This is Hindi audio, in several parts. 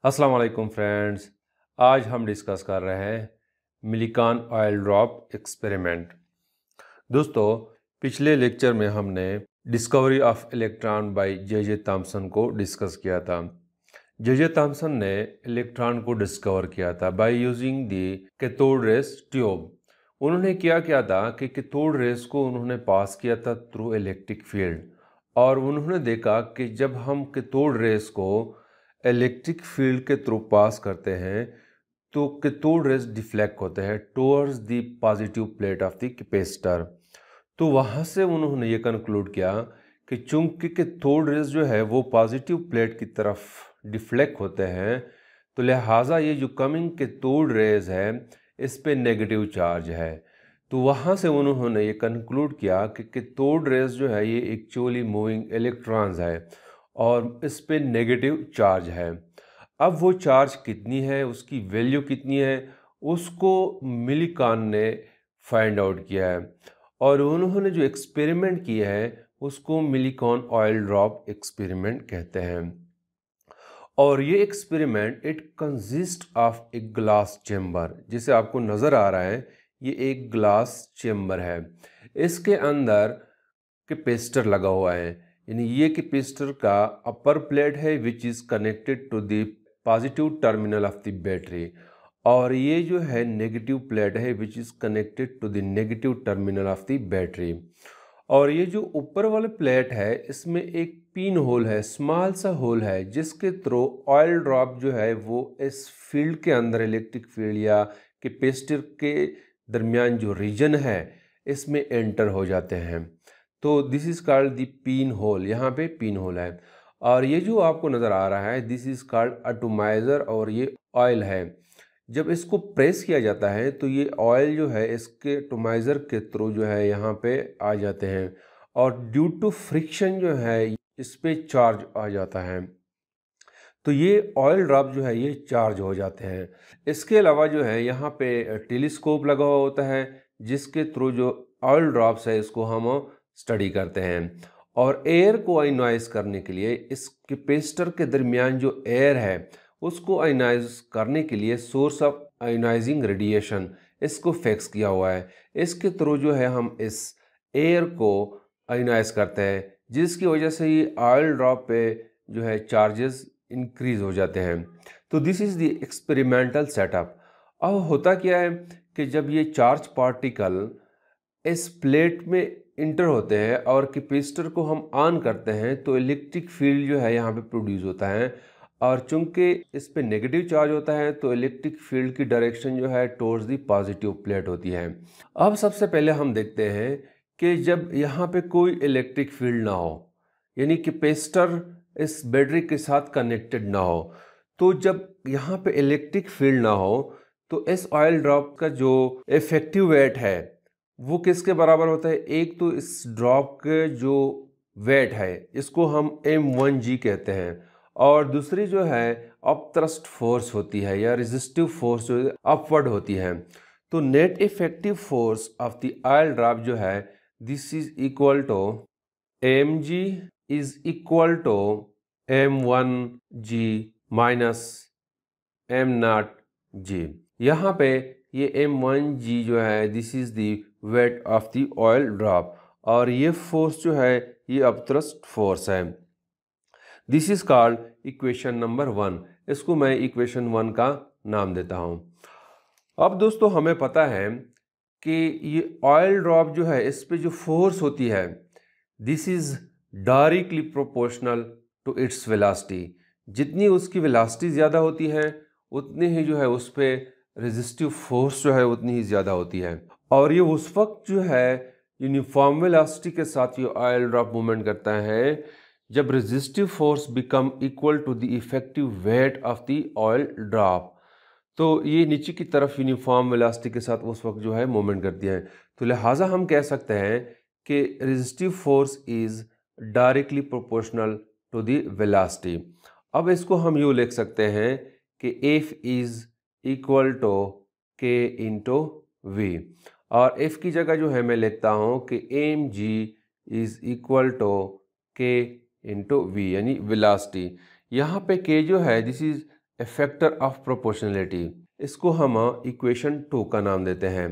अस्सलाम वालेकुम फ्रेंड्स। आज हम डिस्कस कर रहे हैं मिलिकॉन ऑयल ड्रॉप एक्सपेरिमेंट। दोस्तों, पिछले लेक्चर में हमने discovery of electron by J Thomson को डिस्कस किया था। जे थॉम्सन ने इलेक्ट्रॉन को डिस्कवर किया था by using the cathode rays tube. उन्होंने किया था कि कैथोड रेस को उन्होंने पास किया था थ्रू इलेक्ट्रिक फील्ड, और उन्होंने देखा कि जब हम कैथोड रेस को इलेक्ट्रिक फील्ड के थ्रू पास करते हैं तो कैथोड रेस डिफ्लेक्ट होते हैं towards the positive plate of the capacitor. तो वहाँ से उन्होंने ये कंक्लूड किया कि चूंकि कैथोड रेस जो है वो पॉजिटिव प्लेट की तरफ डिफ्लेक्ट होते हैं, तो लिहाजा ये जो कमिंग कैथोड रेस है इस पे नेगेटिव चार्ज है। तो वहाँ से उन्होंने ये कंक्लूड किया कि कैथोड रेस जो है ये एक्चुअली मूविंग इलेक्ट्रॉन्स है और इस पे नेगेटिव चार्ज है। अब वो चार्ज कितनी है, उसकी वैल्यू कितनी है, उसको मिलिकॉन ने फाइंड आउट किया है, और उन्होंने जो एक्सपेरिमेंट किया है उसको मिलिकॉन ऑयल ड्रॉप एक्सपेरिमेंट कहते हैं। और ये experiment it consist of a glass chamber. जैसे आपको नज़र आ रहा है ये एक ग्लास चेम्बर है, इसके अंदर कैपेसिटर लगा हुआ है, यानी ये कैपेसिटर का अपर प्लेट है which is connected to the positive terminal of the battery, और ये जो है नेगेटिव प्लेट है which is connected to the negative terminal of the battery. और ये जो ऊपर वाले प्लेट है इसमें एक पिन होल है, स्मॉल सा होल है, जिसके थ्रू ऑयल ड्रॉप जो है वो इस फील्ड के अंदर, इलेक्ट्रिक फील्ड या कैपेसिटर के दरमियान जो रीजन है इसमें एंटर हो जाते हैं। तो this is called the pin hole, यहाँ पे पिन होल है। और ये जो आपको नज़र आ रहा है दिस इज़ कॉल्ड एटॉमाइज़र, और ये ऑयल है। जब इसको प्रेस किया जाता है तो ये ऑयल जो है इसके एटॉमाइज़र के थ्रू जो है यहाँ पे आ जाते हैं, और ड्यू टू फ्रिक्शन जो है इस पे चार्ज आ जाता है। तो ये ऑयल ड्रॉप जो है ये चार्ज हो जाते हैं। इसके अलावा जो है यहाँ पे टेलीस्कोप लगा हुआ होता है, जिसके थ्रू जो ऑयल ड्रॉप्स है इसको हम स्टडी करते हैं। और एयर को आयोनाइज करने के लिए इस कैपेसिटर के दरमियान जो एयर है उसको आयोनाइज करने के लिए सोर्स ऑफ आयोनाइजिंग रेडिएशन इसको फिक्स किया हुआ है। इसके थ्रू जो है हम इस एयर को आयोनाइज करते हैं, जिसकी वजह से ये ऑयल ड्रॉप पे जो है चार्जेस इंक्रीज हो जाते हैं। तो this is the experimental setup. अब होता क्या है कि जब ये चार्ज पार्टिकल इस प्लेट में इंटर होते हैं और कैपेसिटर को हम ऑन करते हैं तो इलेक्ट्रिक फील्ड जो है यहाँ पे प्रोड्यूस होता है, और चूंकि इस पे नेगेटिव चार्ज होता है तो इलेक्ट्रिक फील्ड की डायरेक्शन जो है टुवर्ड्स दी पॉजिटिव प्लेट होती है। अब सबसे पहले हम देखते हैं कि जब यहाँ पे कोई इलेक्ट्रिक फील्ड ना हो, यानी कैपेसिटर इस बैटरी के साथ कनेक्टेड ना हो, तो जब यहाँ पे इलेक्ट्रिक फील्ड ना हो तो इस ऑयल ड्रॉप का जो इफेक्टिव वेट है वो किसके बराबर होता है। एक तो इस ड्रॉप के जो वेट है इसको हम m1g कहते हैं, और दूसरी जो है अपथ्रस्ट फोर्स होती है या रेजिस्टिव फोर्स जो अपवर्ड होती है। तो net effective force of the oil drop जो है this is equal to mg is equal to m1g minus m0g। यहाँ पे ये m1g जो है this is the weight of the oil drop, और ये फोर्स जो है ये अपथ्रस्ट फोर्स है। This is called equation number 1। इसको मैं इक्वेशन 1 का नाम देता हूँ। अब दोस्तों हमें पता है कि ये ऑयल ड्रॉप जो है इस पे जो फोर्स होती है this is directly proportional to its velocity. जितनी उसकी वेलोसिटी ज़्यादा होती है उतनी ही जो है उस पर रेजिस्टिव फोर्स जो है उतनी ही ज़्यादा होती है। और ये उस वक्त जो है यूनिफॉर्म वेलोसिटी के साथ ये ऑयल ड्रॉप मूवमेंट करता है जब resistive force become equal to the effective weight of the oil drop. तो ये नीचे की तरफ यूनिफॉर्म वेलोसिटी के साथ उस वक्त जो है मूवमेंट करती है। तो लिहाजा हम कह सकते हैं कि resistive force is directly proportional to the velocity. अब इसको हम यूँ लिख सकते हैं कि F is equal to K into V, और F की जगह जो है मैं लिखता हूँ कि mg is equal to K into V यानी वेलोसिटी। यहाँ पे K जो है this is a factor of proportionality. इसको हम इक्वेशन 2 का नाम देते हैं।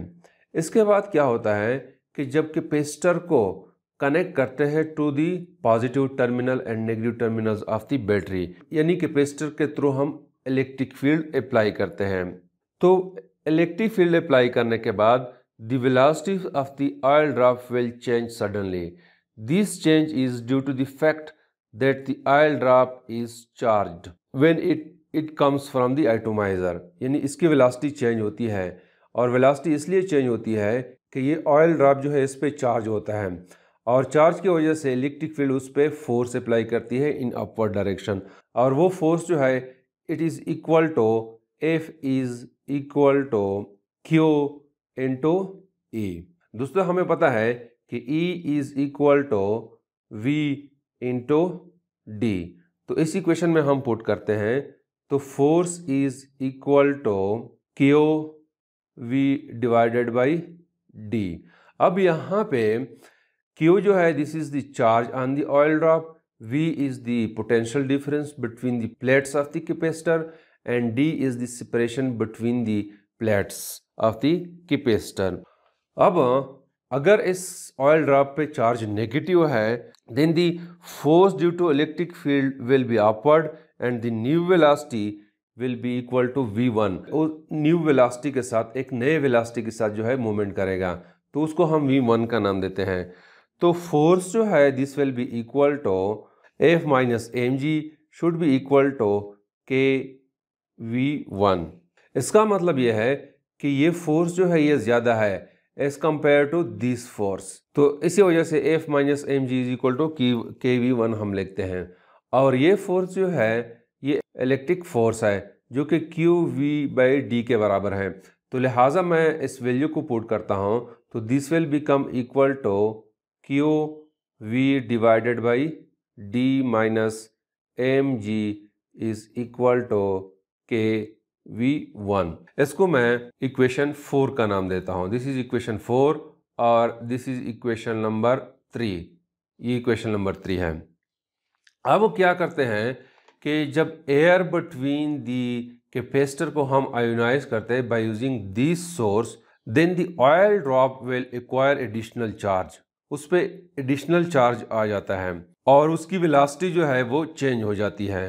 इसके बाद क्या होता है कि जब कैपेसिटर को कनेक्ट करते हैं to the positive terminal and negative terminals of the battery, यानी कैपेसिटर के थ्रू हम इलेक्ट्रिक फील्ड अप्लाई करते हैं। तो इलेक्ट्रिक फील्ड अप्लाई करने के बाद the velocity of the oil drop will change suddenly. This change is due to the fact that the oil drop is charged when it comes from the atomiser, यानी इसकी वेलोसिटी चेंज होती है। और वेलोसिटी इसलिए चेंज होती है कि ये ऑयल ड्रॉप जो है इस पे चार्ज होता है, और चार्ज की वजह से इलेक्ट्रिक फील्ड उस पर फोर्स अप्लाई करती है इन अपवर्ड डायरेक्शन, और वो फोर्स जो है it is equal to F is equal to Q into E। दोस्तों हमें पता है कि E is equal to V into D। तो इस इक्वेशन में हम पुट करते हैं तो force is equal to Q V divided by D। अब यहाँ पे Q जो है this is the charge on the oil drop, V is the potential difference between the plates of the capacitor and D is the separation between the plates of the capacitor। अब अगर इस ऑयल ड्रॉप पे चार्ज नेगेटिव है then the force due to electric field will be upward and the new velocity will be equal to V1। और न्यू वेलोसिटी के साथ एक नए वेलोसिटी के साथ जो है मूवमेंट करेगा, तो उसको हम V1 का नाम देते हैं। तो फोर्स जो है this will be equal to F minus mg should be equal to KV1। इसका मतलब यह है कि ये फोर्स जो है ये ज़्यादा है as compare to this force, तो इसी वजह से F minus mg is equal to KV1 हम लिखते हैं। और ये फोर्स जो है ये इलेक्ट्रिक फोर्स है जो कि QV/D के बराबर है। तो लिहाजा मैं इस वैल्यू को पुट करता हूँ, तो this will become equal to QV divided by D minus mg is equal to KV1। इसको मैं इक्वेशन 4 का नाम देता हूँ। दिस इज इक्वेशन 4 और दिस इज इक्वेशन नंबर 3। ये इक्वेशन नंबर 3 है। अब क्या करते हैं कि जब एयर बिटवीन दी कैपेसिटर को हम आयोनाइज करते हैं by using this source, then the oil drop will acquire additional charge. उस पर एडिशनल चार्ज आ जाता है और उसकी वेलोसिटी जो है वो चेंज हो जाती है।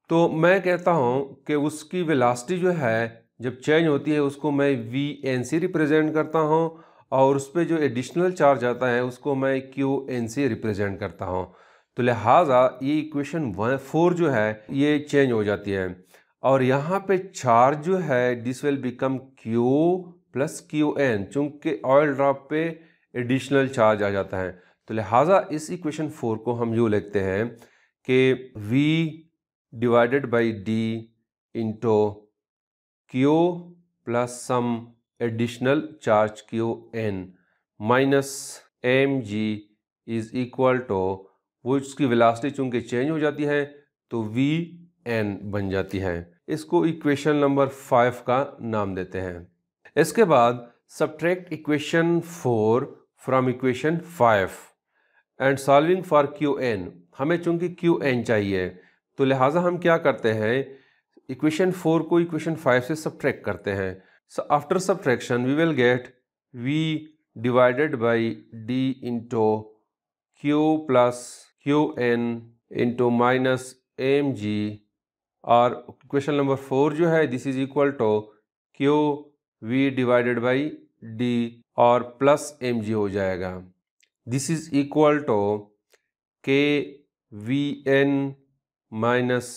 तो मैं कहता हूँ कि उसकी वेलोसिटी जो है जब चेंज होती है उसको मैं VNC रिप्रेजेंट करता हूँ, और उस पर जो एडिशनल चार्ज आता है उसको मैं QNC रिप्रेजेंट करता हूँ। तो लिहाजा ये इक्वेशन 4 जो है ये चेंज हो जाती है, और यहाँ पे चार्ज जो है this will become Q plus QN, चूँकि ऑयल ड्रॉप पे एडिशनल चार्ज आ जाता है। तो लिहाजा इस इक्वेशन 4 को हम यूँ लिखते हैं कि V divided by D into Q plus some additional charge QN minus mg is equal to, वो उसकी वेलोसिटी चूँकि चेंज हो जाती है तो Vn बन जाती है। इसको इक्वेशन नंबर 5 का नाम देते हैं। इसके बाद subtract equation 4 from equation 5 and solving for Qn। हमें चूंकि Qn चाहिए तो लिहाजा हम क्या करते हैं, इक्वेशन 4 को इक्वेशन 5 से सब्ट्रैक्ट करते हैं। So after subtraction we will get V divided by D into Q plus QN into minus mg, और इक्वेशन नंबर 4 जो है this is equal to QV divided by D और प्लस mg हो जाएगा। This is equal to KVN minus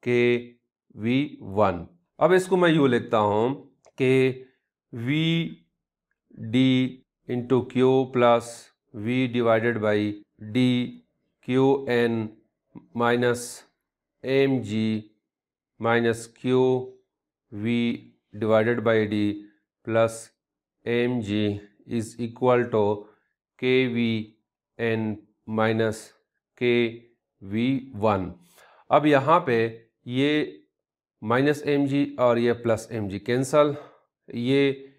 KV1। अब इसको मैं यूँ लिखता हूँ कि VD into Q plus V divided by D QN minus mg minus QV divided by D plus mg is equal to KVN minus KV1। अब यहाँ पे ये माइनस mg और ये प्लस mg कैंसल, ये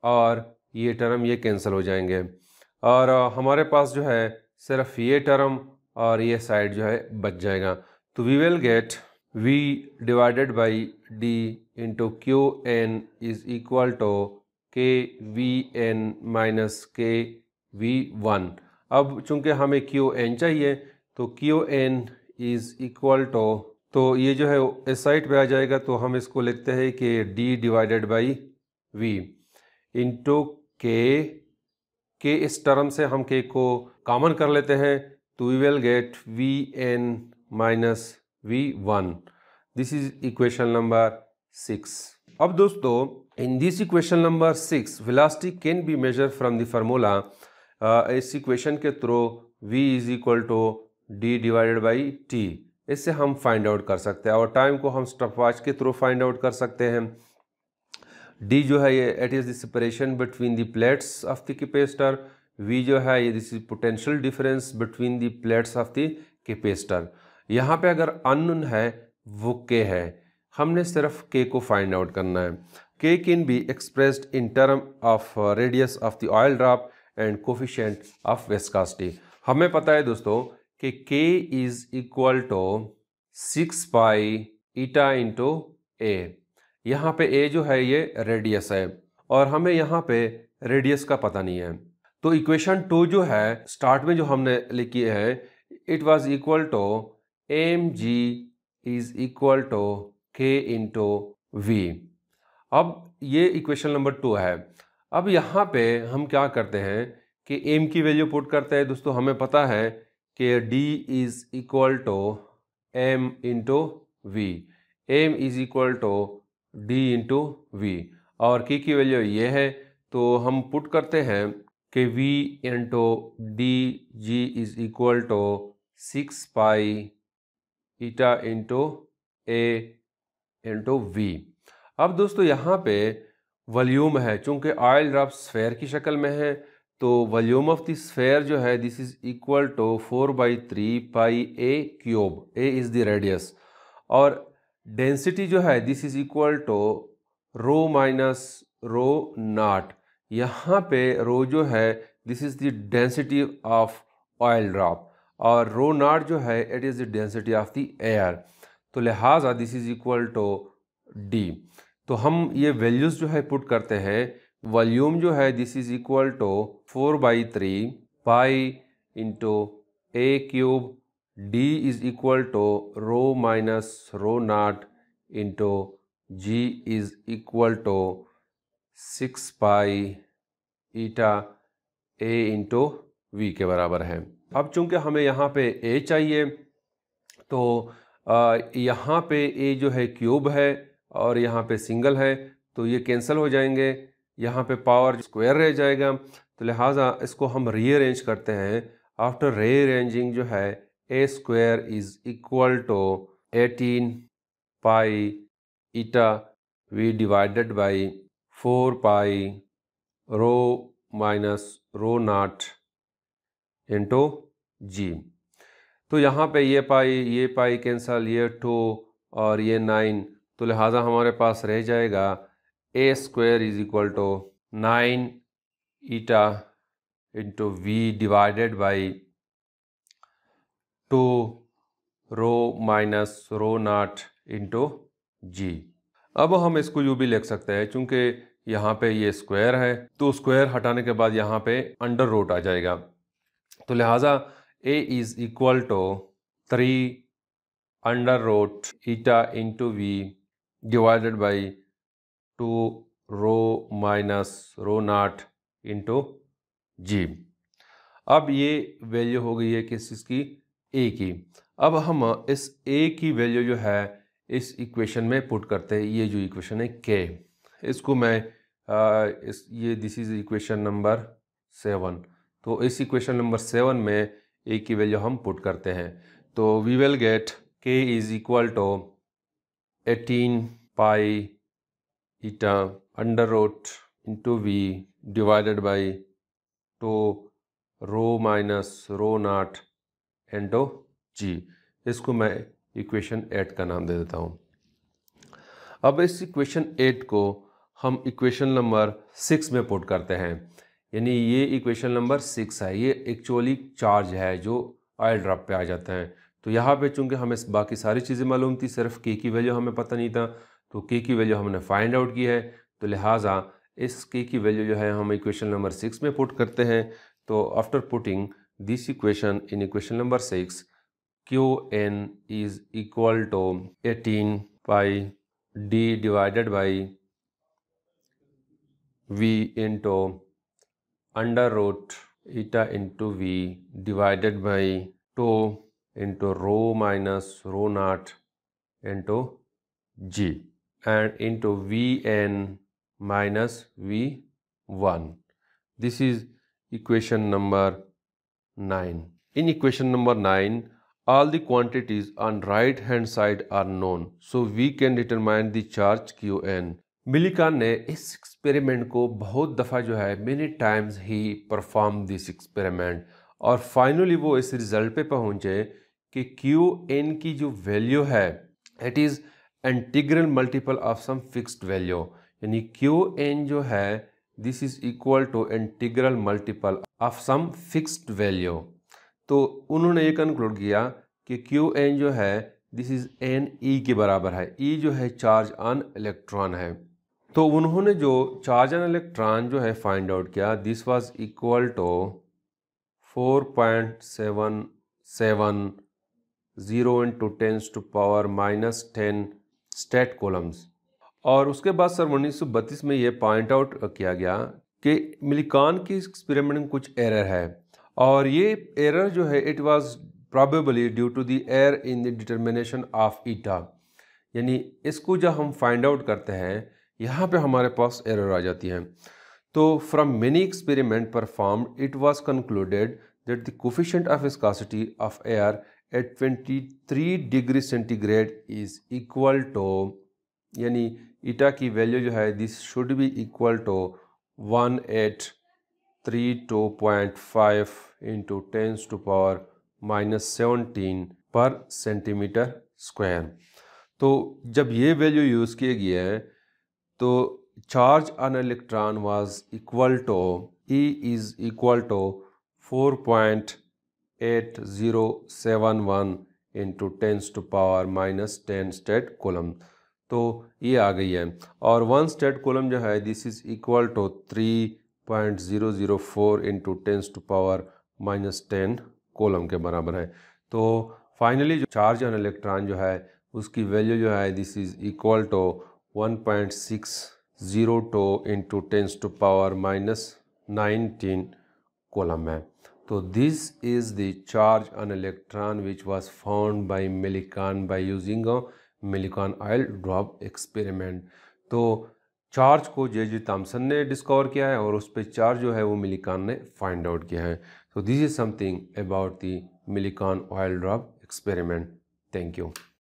और ये टर्म ये कैंसिल हो जाएंगे, और हमारे पास जो है सिर्फ ये टर्म और ये साइड जो है बच जाएगा। तो we will get V divided by D into Q N is equal to K V N minus K V one. अब चूंकि हमें क्यू एन चाहिए तो Q N is equal to, तो ये जो है इस साइड पे आ जाएगा, तो हम इसको लिखते हैं कि D divided by V into के इस टर्म से हम के को कॉमन कर लेते हैं, तो we will get V N minus V one. This is equation number 6। अब दोस्तों in this equation number 6 velocity can be measure from the formula. इस इक्वेशन के through v is equal to D divided by T, इससे हम फाइंड आउट कर सकते हैं, और टाइम को हम स्टॉपवॉच के थ्रू फाइंड आउट कर सकते हैं। D जो है ये it is the separation between the plates of the capacitor. V जो है ये this is potential difference between the plates of the capacitor. यहाँ पे अगर अननोन है वो K है, हमने सिर्फ K को फाइंड आउट करना है। K can be expressed in term of radius of the oil drop and coefficient of viscosity. हमें पता है दोस्तों कि K is equal to 6 pi eta into A. यहाँ पे ए जो है ये रेडियस है, और हमें यहाँ पे रेडियस का पता नहीं है, तो इक्वेशन 2 जो है स्टार्ट में जो हमने लिखी है, it was equal to M G is equal to K into V. अब ये इक्वेशन नंबर 2 है। अब यहाँ पे हम क्या करते हैं कि एम की वैल्यू पुट करते हैं। दोस्तों हमें पता है कि D is equal to M into V, M is equal to D into V, और की वैल्यू ये है, तो हम पुट करते हैं कि v into D G is equal to 6 pi eta into A into V. अब दोस्तों यहाँ पे वॉल्यूम है, चूंकि ऑयल ड्रॉप स्फेयर की शक्ल में है, तो वॉल्यूम ऑफ द स्फेयर जो है this is equal to 4/3 pi A cube, A is the radius, और डेंसिटी जो है this is equal to rho minus rho naught. यहाँ पे रो जो है this is the density of oil drop, और रो नॉट जो है it is the density of the air, तो लिहाजा this is equal to D. तो हम ये वैल्यूज़ जो है पुट करते हैं। वॉल्यूम जो है this is equal to 4/3 pi into A cube, D is equal to rho minus rho naught into G is equal to 6 pi eta A into V के बराबर है। अब चूंकि हमें यहाँ पे A चाहिए, तो यहाँ पे A जो है क्यूब है और यहाँ पे सिंगल है, तो ये कैंसिल हो जाएंगे, यहाँ पे पावर स्क्वायर रह जाएगा, तो लिहाजा इसको हम रीअरेंज करते हैं। आफ्टर रीअरेंजिंग जो है A square is equal to 18 pi eta V divided by 4 pi rho minus rho naught into G. तो यहाँ पे ये पाई कैंसल, ये 2 और ये 9, तो लिहाजा हमारे पास रह जाएगा A square is equal to 9 eta into V divided by 2 rho minus rho naught into G. अब हम इसको यूँ भी लिख सकते हैं, चूँकि यहाँ पे ये स्क्वायर है, तो स्क्वायर हटाने के बाद यहाँ पे अंडर रूट आ जाएगा, तो लिहाजा A is equal to 3 under root eta into V divided by 2 rho minus rho naught into G. अब ये वैल्यू हो गई है किस चीज़ की, ए की। अब हम इस ए की वैल्यू जो है इस इक्वेशन में पुट करते हैं। ये जो इक्वेशन है के, इसको मैं ये दिस इज इक्वेशन नंबर 7, तो इस इक्वेशन नंबर 7 में ए की वैल्यू हम पुट करते हैं, तो we will get K is equal to 18 pi eta under root into V divided by 2 rho minus rho naught into G. इसको मैं इक्वेशन 8 का नाम दे देता हूँ। अब इस इक्वेशन 8 को हम इक्वेशन नंबर 6 में पुट करते हैं, यानी ये इक्वेशन नंबर 6 है, ये एक्चुअली चार्ज है जो ऑयल ड्रॉप पे आ जाते हैं, तो यहाँ पे चूँकि हमें बाकी सारी चीज़ें मालूम थी, सिर्फ के की वैल्यू हमें पता नहीं था, तो के की वैल्यू हमने फाइंड आउट की है। तो लिहाजा इस के की वैल्यू जो है हम इक्वेशन नंबर 6 में पुट करते हैं। तो after putting this equation in equation number 6, Q N is equal to 18 pi D divided by v into under root eta into v divided by 2 into rho minus rho naught into g and into vn minus v1. This is equation number 9. In equation number 9, all the quantities on right hand side are known, so we can determine the charge qn. मिलिकान ने इस एक्सपेरिमेंट को बहुत दफ़ा जो है many times he perform this experiment, और फाइनली वो इस रिज़ल्ट पे पहुंचे कि क्यू एन की जो वैल्यू है it is integral multiple of some fixed value, यानी क्यू एन जो है this is equal to integral multiple of some fixed value. तो उन्होंने ये कंक्लूड किया कि क्यू एन जो है दिस इज़ एन ई के बराबर है। ई जो है चार्ज ऑन इलेक्ट्रॉन है। तो उन्होंने जो चार्ज ऑन इलेक्ट्रॉन जो है फाइंड आउट किया, this was equal to 4.770 into 10⁻⁻10 stat coulombs. और उसके बाद सन 1932 में ये पॉइंट आउट किया गया कि मिलिकान की एक्सपेरिमेंट में कुछ एरर है, और ये एरर जो है it was probably due to the error in the determination of eta, यानी इसको जब हम फाइंड आउट करते हैं यहाँ पे हमारे पास एरर आ जाती है। तो from many experiment performed it was concluded that the coefficient of viscosity of air at 23 degree centigrade is equal to, यानी ईटा की वैल्यू जो है this should be equal to 1832.5 into 10⁻⁻17 per centimetre square. तो जब ये वैल्यू यूज़ किए गए हैं तो charge on electron was equal to E is equal to 4.8071 into 10⁻⁻10 stat coulomb. तो ये आ गई है, और 1 स्टेट कूलम जो है this is equal to 3.004 into 10⁻⁻10 coulomb के बराबर है। तो फाइनली जो चार्ज ऑन इलेक्ट्रॉन जो है उसकी वैल्यू जो है this is equal to 1.602 into 10⁻⁻19 coulomb है। तो this is the charge on electron which was found by Millikan by using a Millikan oil drop experiment. तो चार्ज को जे थॉमसन ने डिस्कवर किया है, और उस पर चार्ज जो है वो मिलिकान ने फाइंड आउट किया है। तो this is something about the Millikan oil drop experiment. Thank you.